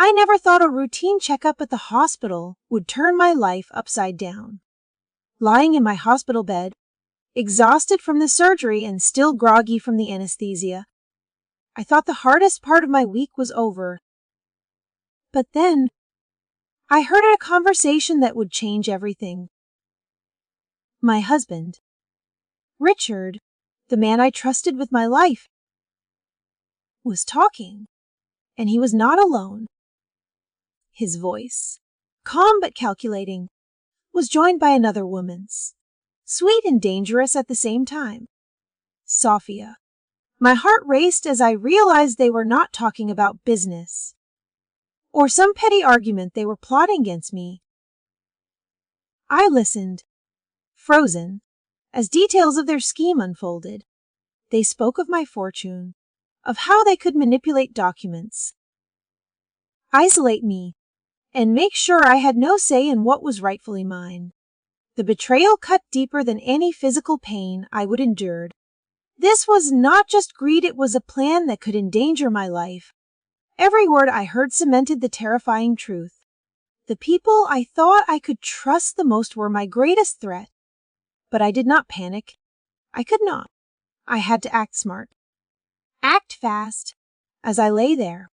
I never thought a routine checkup at the hospital would turn my life upside down. Lying in my hospital bed, exhausted from the surgery and still groggy from the anesthesia, I thought the hardest part of my week was over. But then, I heard a conversation that would change everything. My husband, Richard, the man I trusted with my life, was talking, and he was not alone. His voice, calm but calculating, was joined by another woman's, sweet and dangerous at the same time, Sophia. My heart raced as I realized they were not talking about business or some petty argument they were plotting against me. I listened, frozen, as details of their scheme unfolded. They spoke of my fortune, of how they could manipulate documents, isolate me, and make sure I had no say in what was rightfully mine. The betrayal cut deeper than any physical pain I would endure. This was not just greed, it was a plan that could endanger my life. Every word I heard cemented the terrifying truth. The people I thought I could trust the most were my greatest threat. But I did not panic. I could not. I had to act smart. Act fast. As I lay there,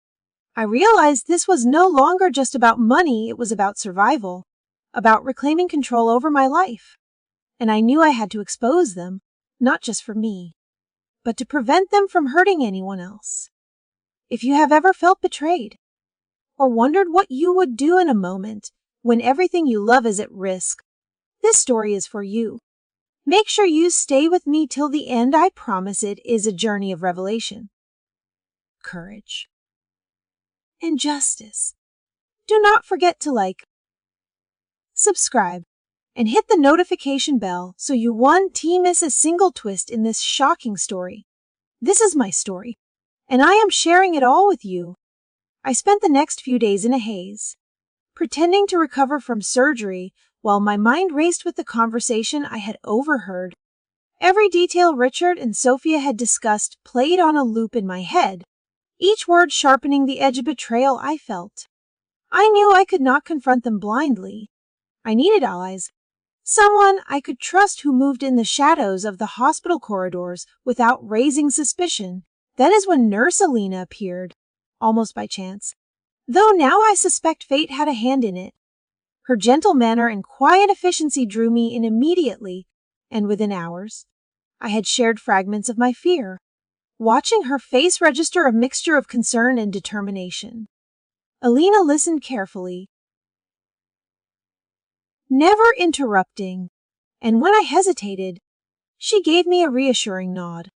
I realized this was no longer just about money, it was about survival, about reclaiming control over my life. And I knew I had to expose them, not just for me, but to prevent them from hurting anyone else. If you have ever felt betrayed, or wondered what you would do in a moment when everything you love is at risk, this story is for you. Make sure you stay with me till the end. I promise it is a journey of revelation, courage, and justice. Do not forget to like, subscribe, and hit the notification bell so you won't miss a single twist in this shocking story. This is my story, and I am sharing it all with you. I spent the next few days in a haze, pretending to recover from surgery while my mind raced with the conversation I had overheard. Every detail Richard and Sophia had discussed played on a loop in my head, each word sharpening the edge of betrayal I felt. I knew I could not confront them blindly. I needed allies, someone I could trust who moved in the shadows of the hospital corridors without raising suspicion. That is when Nurse Alina appeared, almost by chance, though now I suspect fate had a hand in it. Her gentle manner and quiet efficiency drew me in immediately, and within hours, I had shared fragments of my fear, watching her face register a mixture of concern and determination. Alina listened carefully, never interrupting, and when I hesitated, she gave me a reassuring nod,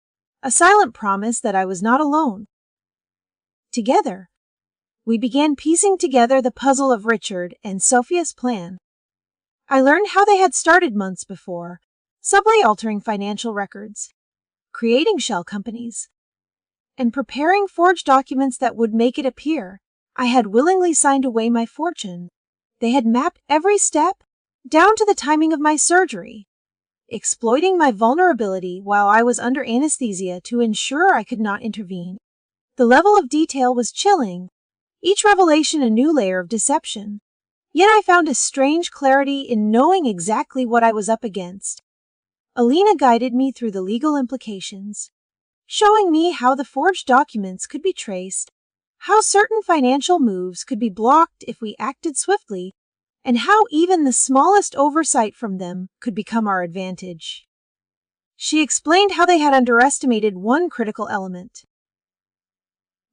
a silent promise that I was not alone. Together, we began piecing together the puzzle of Richard and Sophia's plan. I learned how they had started months before, subtly altering financial records, creating shell companies, and preparing forged documents that would make it appear I had willingly signed away my fortune. They had mapped every step, down to the timing of my surgery, exploiting my vulnerability while I was under anesthesia to ensure I could not intervene. The level of detail was chilling, each revelation a new layer of deception. Yet I found a strange clarity in knowing exactly what I was up against. Alina guided me through the legal implications, showing me how the forged documents could be traced, how certain financial moves could be blocked if we acted swiftly, and how even the smallest oversight from them could become our advantage. She explained how they had underestimated one critical element: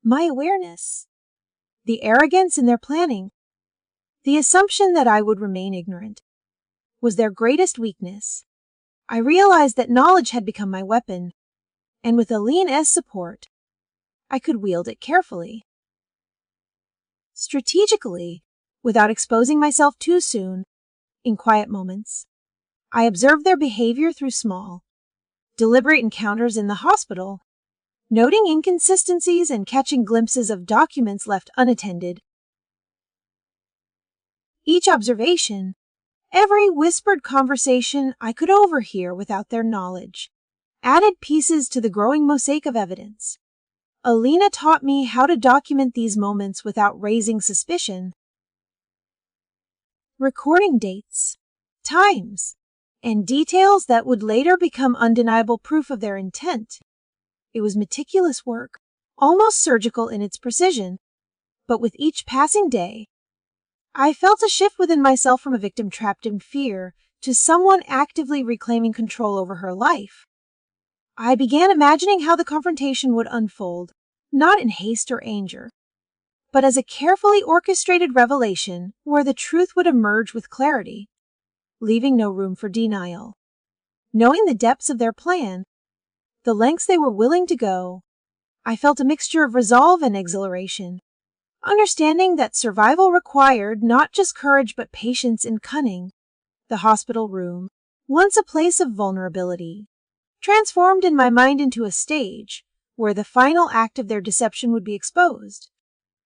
my awareness. The arrogance in their planning, the assumption that I would remain ignorant, was their greatest weakness. I realized that knowledge had become my weapon, and with Alina's support, I could wield it carefully, strategically, without exposing myself too soon. In quiet moments, I observed their behavior through small, deliberate encounters in the hospital, noting inconsistencies and catching glimpses of documents left unattended. Each observation, every whispered conversation I could overhear without their knowledge, added pieces to the growing mosaic of evidence. Alina taught me how to document these moments without raising suspicion, recording dates, times, and details that would later become undeniable proof of their intent. It was meticulous work, almost surgical in its precision, but with each passing day, I felt a shift within myself from a victim trapped in fear to someone actively reclaiming control over her life. I began imagining how the confrontation would unfold, not in haste or anger, but as a carefully orchestrated revelation where the truth would emerge with clarity, leaving no room for denial. Knowing the depths of their plan, the lengths they were willing to go, I felt a mixture of resolve and exhilaration, understanding that survival required not just courage but patience and cunning. The hospital room, once a place of vulnerability, transformed in my mind into a stage where the final act of their deception would be exposed,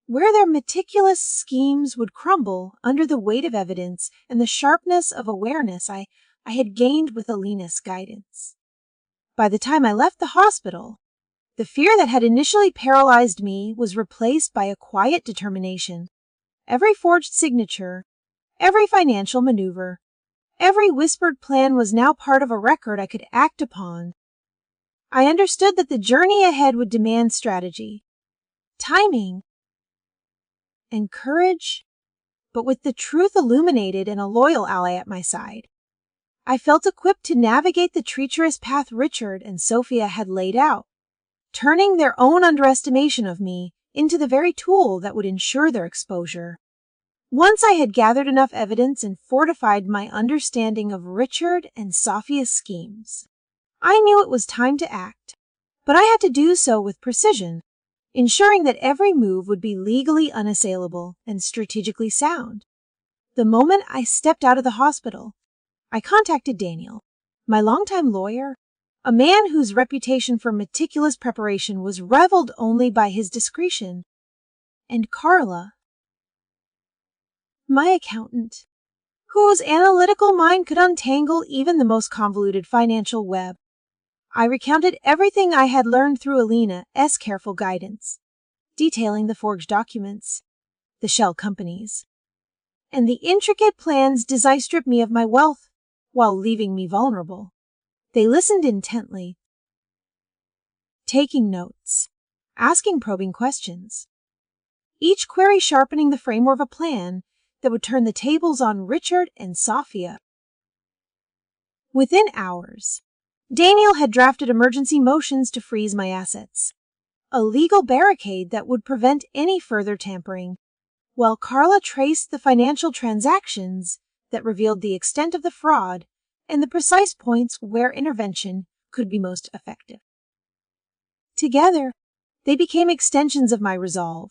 where their meticulous schemes would crumble under the weight of evidence and the sharpness of awareness I had gained with Alina's guidance. By the time I left the hospital, the fear that had initially paralyzed me was replaced by a quiet determination. Every forged signature, every financial maneuver, every whispered plan was now part of a record I could act upon. I understood that the journey ahead would demand strategy, timing, and courage, but with the truth illuminated and a loyal ally at my side, I felt equipped to navigate the treacherous path Richard and Sophia had laid out, turning their own underestimation of me into the very tool that would ensure their exposure. Once I had gathered enough evidence and fortified my understanding of Richard and Sophia's schemes, I knew it was time to act, but I had to do so with precision, ensuring that every move would be legally unassailable and strategically sound. The moment I stepped out of the hospital, I contacted Daniel, my longtime lawyer, a man whose reputation for meticulous preparation was rivaled only by his discretion, and Carla, my accountant, whose analytical mind could untangle even the most convoluted financial web. I recounted everything I had learned through Alina's careful guidance, detailing the forged documents, the shell companies, and the intricate plans designed to strip me of my wealth while leaving me vulnerable. They listened intently, taking notes, asking probing questions, each query sharpening the framework of a plan that would turn the tables on Richard and Sophia. Within hours, Daniel had drafted emergency motions to freeze my assets, a legal barricade that would prevent any further tampering, while Carla traced the financial transactions that revealed the extent of the fraud and the precise points where intervention could be most effective. Together, they became extensions of my resolve,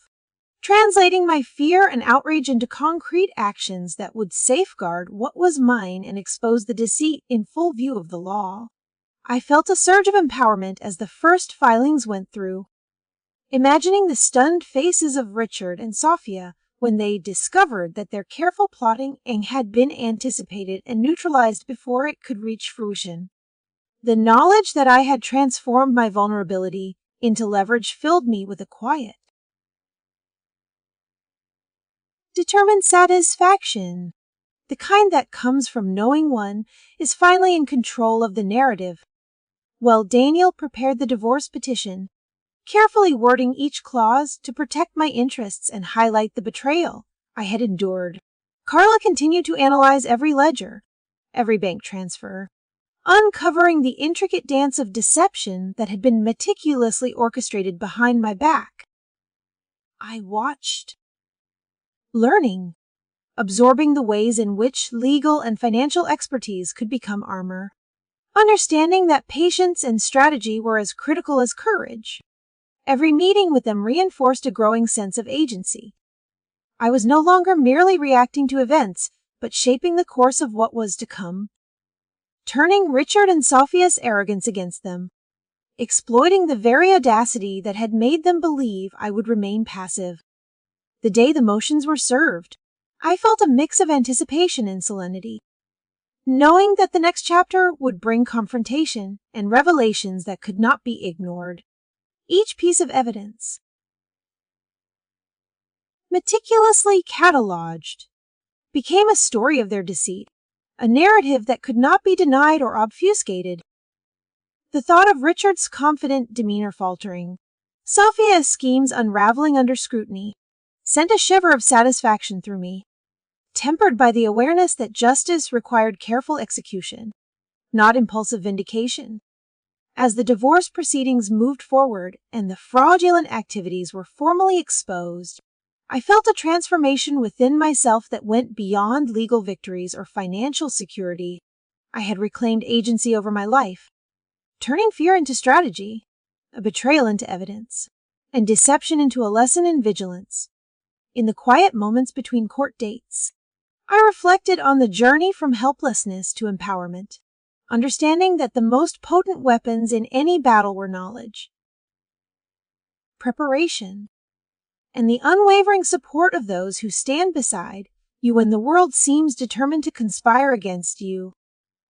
translating my fear and outrage into concrete actions that would safeguard what was mine and expose the deceit in full view of the law. I felt a surge of empowerment as the first filings went through, imagining the stunned faces of Richard and Sophia when they discovered that their careful plotting had been anticipated and neutralized before it could reach fruition. The knowledge that I had transformed my vulnerability into leverage filled me with a quiet, determined satisfaction, the kind that comes from knowing one is finally in control of the narrative. While Daniel prepared the divorce petition, carefully wording each clause to protect my interests and highlight the betrayal I had endured, Carla continued to analyze every ledger, every bank transfer, uncovering the intricate dance of deception that had been meticulously orchestrated behind my back. I watched, learning, absorbing the ways in which legal and financial expertise could become armor, understanding that patience and strategy were as critical as courage. Every meeting with them reinforced a growing sense of agency. I was no longer merely reacting to events, but shaping the course of what was to come, turning Richard and Sophia's arrogance against them, exploiting the very audacity that had made them believe I would remain passive. The day the motions were served, I felt a mix of anticipation and solemnity, knowing that the next chapter would bring confrontation and revelations that could not be ignored. Each piece of evidence, meticulously cataloged, became a story of their deceit, a narrative that could not be denied or obfuscated. The thought of Richard's confident demeanor faltering, Sophia's schemes unraveling under scrutiny, sent a shiver of satisfaction through me, tempered by the awareness that justice required careful execution, not impulsive vindication. As the divorce proceedings moved forward and the fraudulent activities were formally exposed, I felt a transformation within myself that went beyond legal victories or financial security. I had reclaimed agency over my life, turning fear into strategy, a betrayal into evidence, and deception into a lesson in vigilance. In the quiet moments between court dates, I reflected on the journey from helplessness to empowerment, understanding that the most potent weapons in any battle were knowledge, preparation, and the unwavering support of those who stand beside you when the world seems determined to conspire against you.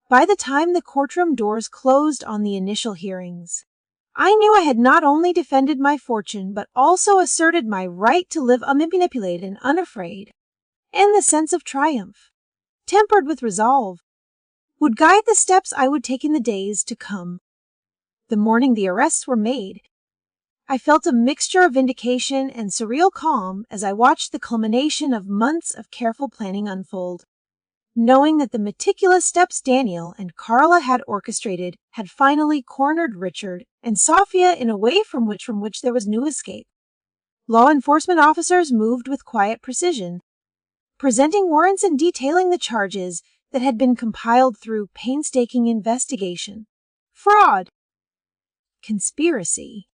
By the time the courtroom doors closed on the initial hearings, I knew I had not only defended my fortune but also asserted my right to live unmanipulated and unafraid, and the sense of triumph, tempered with resolve, would guide the steps I would take in the days to come. The morning the arrests were made, I felt a mixture of vindication and surreal calm as I watched the culmination of months of careful planning unfold, knowing that the meticulous steps Daniel and Carla had orchestrated had finally cornered Richard and Sophia in a way from which there was no escape. Law enforcement officers moved with quiet precision, presenting warrants and detailing the charges that had been compiled through painstaking investigation. Fraud, conspiracy,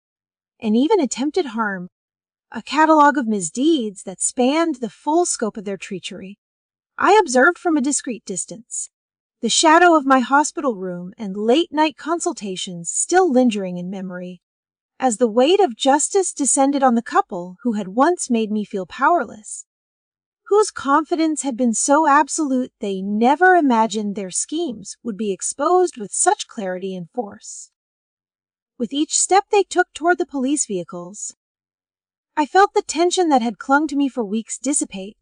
and even attempted harm, a catalog of misdeeds that spanned the full scope of their treachery. I observed from a discreet distance, the shadow of my hospital room and late-night consultations still lingering in memory, as the weight of justice descended on the couple who had once made me feel powerless, whose confidence had been so absolute they never imagined their schemes would be exposed with such clarity and force. With each step they took toward the police vehicles, I felt the tension that had clung to me for weeks dissipate,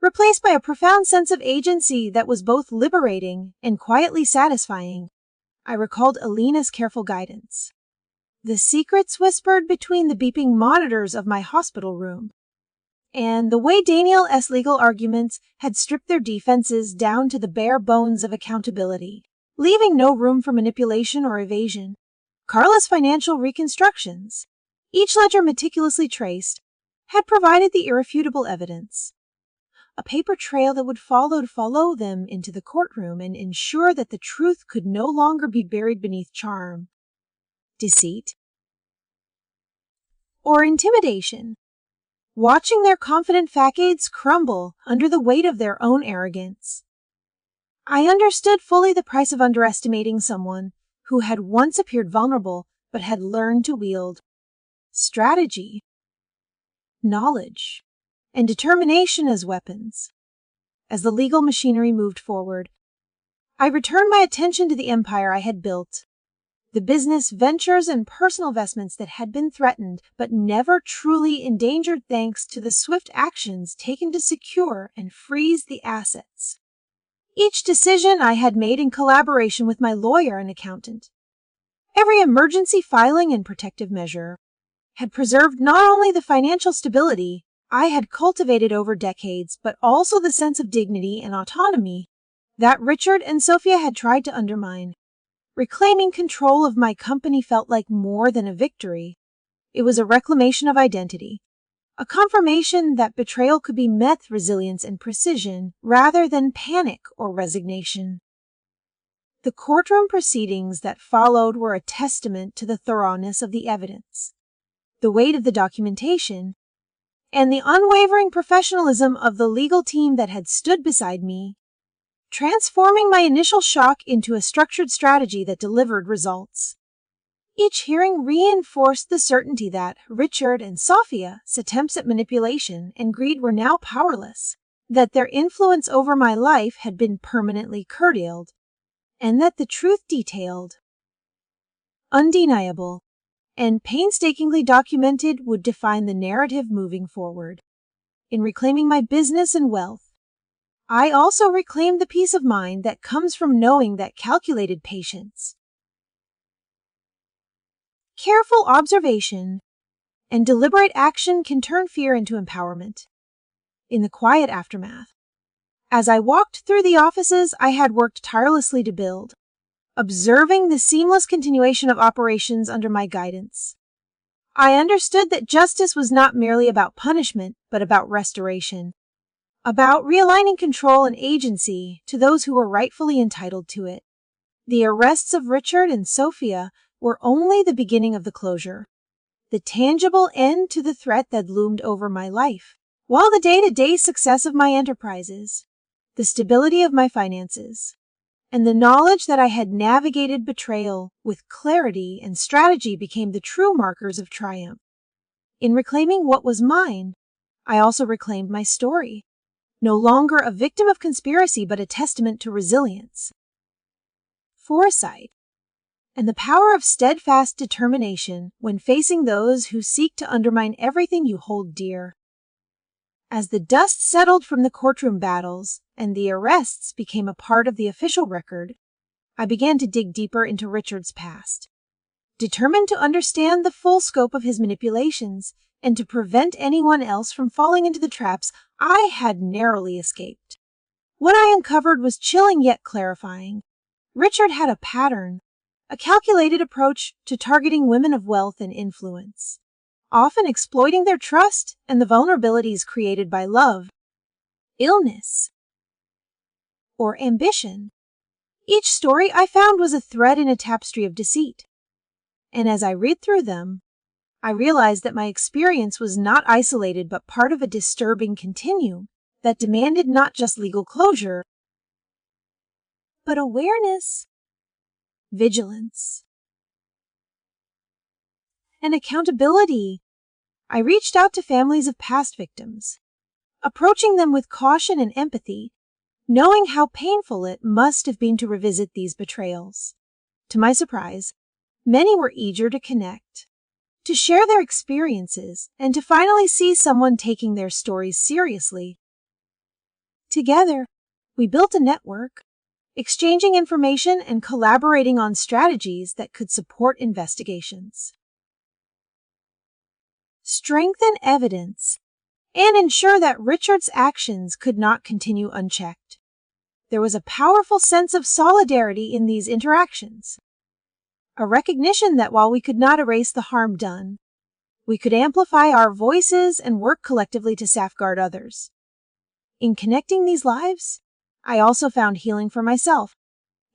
replaced by a profound sense of agency that was both liberating and quietly satisfying. I recalled Alina's careful guidance, the secrets whispered between the beeping monitors of my hospital room, and the way Daniel's legal arguments had stripped their defenses down to the bare bones of accountability, leaving no room for manipulation or evasion. Carla's financial reconstructions, each ledger meticulously traced, had provided the irrefutable evidence, a paper trail that would follow them into the courtroom and ensure that the truth could no longer be buried beneath charm, deceit, or intimidation. Watching their confident facades crumble under the weight of their own arrogance, I understood fully the price of underestimating someone who had once appeared vulnerable but had learned to wield strategy, knowledge, and determination as weapons. As the legal machinery moved forward, I returned my attention to the empire I had built, the business ventures and personal investments that had been threatened but never truly endangered thanks to the swift actions taken to secure and freeze the assets. Each decision I had made in collaboration with my lawyer and accountant, every emergency filing and protective measure, had preserved not only the financial stability I had cultivated over decades, but also the sense of dignity and autonomy that Richard and Sophia had tried to undermine. Reclaiming control of my company felt like more than a victory. It was a reclamation of identity, a confirmation that betrayal could be met with resilience and precision rather than panic or resignation. The courtroom proceedings that followed were a testament to the thoroughness of the evidence, the weight of the documentation, and the unwavering professionalism of the legal team that had stood beside me, transforming my initial shock into a structured strategy that delivered results. Each hearing reinforced the certainty that Richard and Sophia's attempts at manipulation and greed were now powerless, that their influence over my life had been permanently curtailed, and that the truth detailed, undeniable, and painstakingly documented would define the narrative moving forward. In reclaiming my business and wealth, I also reclaimed the peace of mind that comes from knowing that calculated patience, careful observation, and deliberate action can turn fear into empowerment. In the quiet aftermath, as I walked through the offices I had worked tirelessly to build, observing the seamless continuation of operations under my guidance, I understood that justice was not merely about punishment, but about restoration, about realigning control and agency to those who were rightfully entitled to it. The arrests of Richard and Sophia were only the beginning of the closure, the tangible end to the threat that loomed over my life, while the day-to-day success of my enterprises, the stability of my finances, and the knowledge that I had navigated betrayal with clarity and strategy became the true markers of triumph. In reclaiming what was mine, I also reclaimed my story, no longer a victim of conspiracy but a testament to resilience, foresight, and the power of steadfast determination when facing those who seek to undermine everything you hold dear. As the dust settled from the courtroom battles and the arrests became a part of the official record, I began to dig deeper into Richard's past, determined to understand the full scope of his manipulations and to prevent anyone else from falling into the traps I had narrowly escaped. What I uncovered was chilling yet clarifying. Richard had a pattern, a calculated approach to targeting women of wealth and influence, often exploiting their trust and the vulnerabilities created by love, illness, or ambition. Each story I found was a thread in a tapestry of deceit, and as I read through them, I realized that my experience was not isolated but part of a disturbing continuum that demanded not just legal closure, but awareness, vigilance, and accountability. I reached out to families of past victims, approaching them with caution and empathy, knowing how painful it must have been to revisit these betrayals. To my surprise, many were eager to connect, to share their experiences, and to finally see someone taking their stories seriously. Together, we built a network, exchanging information and collaborating on strategies that could support investigations, strengthen evidence, and ensure that Richard's actions could not continue unchecked. There was a powerful sense of solidarity in these interactions, a recognition that while we could not erase the harm done, we could amplify our voices and work collectively to safeguard others. In connecting these lives, I also found healing for myself.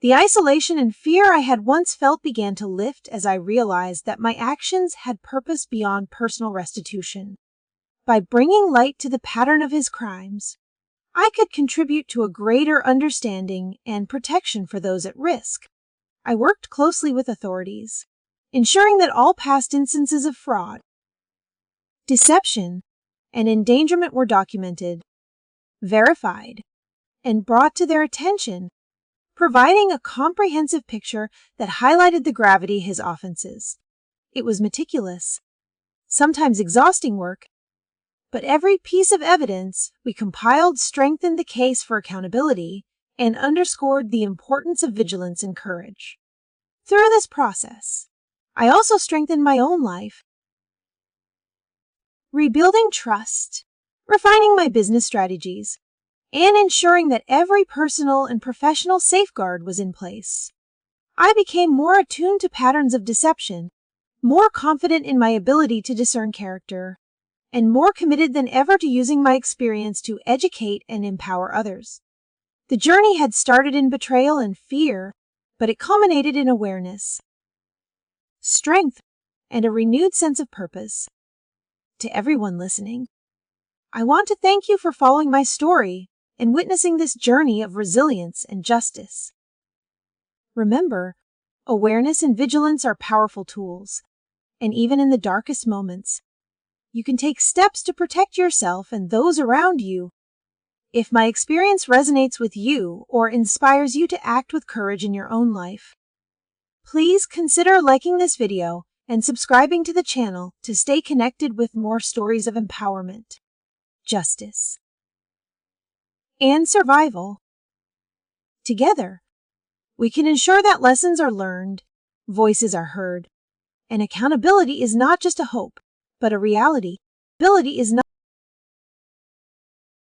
The isolation and fear I had once felt began to lift as I realized that my actions had purpose beyond personal restitution. By bringing light to the pattern of his crimes, I could contribute to a greater understanding and protection for those at risk. I worked closely with authorities, ensuring that all past instances of fraud, deception, and endangerment were documented, verified, and brought to their attention, providing a comprehensive picture that highlighted the gravity of his offenses. It was meticulous, sometimes exhausting work, but every piece of evidence we compiled strengthened the case for accountability and underscored the importance of vigilance and courage. Through this process, I also strengthened my own life, rebuilding trust, refining my business strategies, and ensuring that every personal and professional safeguard was in place. I became more attuned to patterns of deception, more confident in my ability to discern character, and more committed than ever to using my experience to educate and empower others. The journey had started in betrayal and fear, but it culminated in awareness, strength, and a renewed sense of purpose. To everyone listening, I want to thank you for following my story and witnessing this journey of resilience and justice. Remember, awareness and vigilance are powerful tools, and even in the darkest moments, you can take steps to protect yourself and those around you. If my experience resonates with you or inspires you to act with courage in your own life, please consider liking this video and subscribing to the channel to stay connected with more stories of empowerment, justice, and survival. Together, we can ensure that lessons are learned, voices are heard, and accountability is not just a hope, but a reality. Accountability is not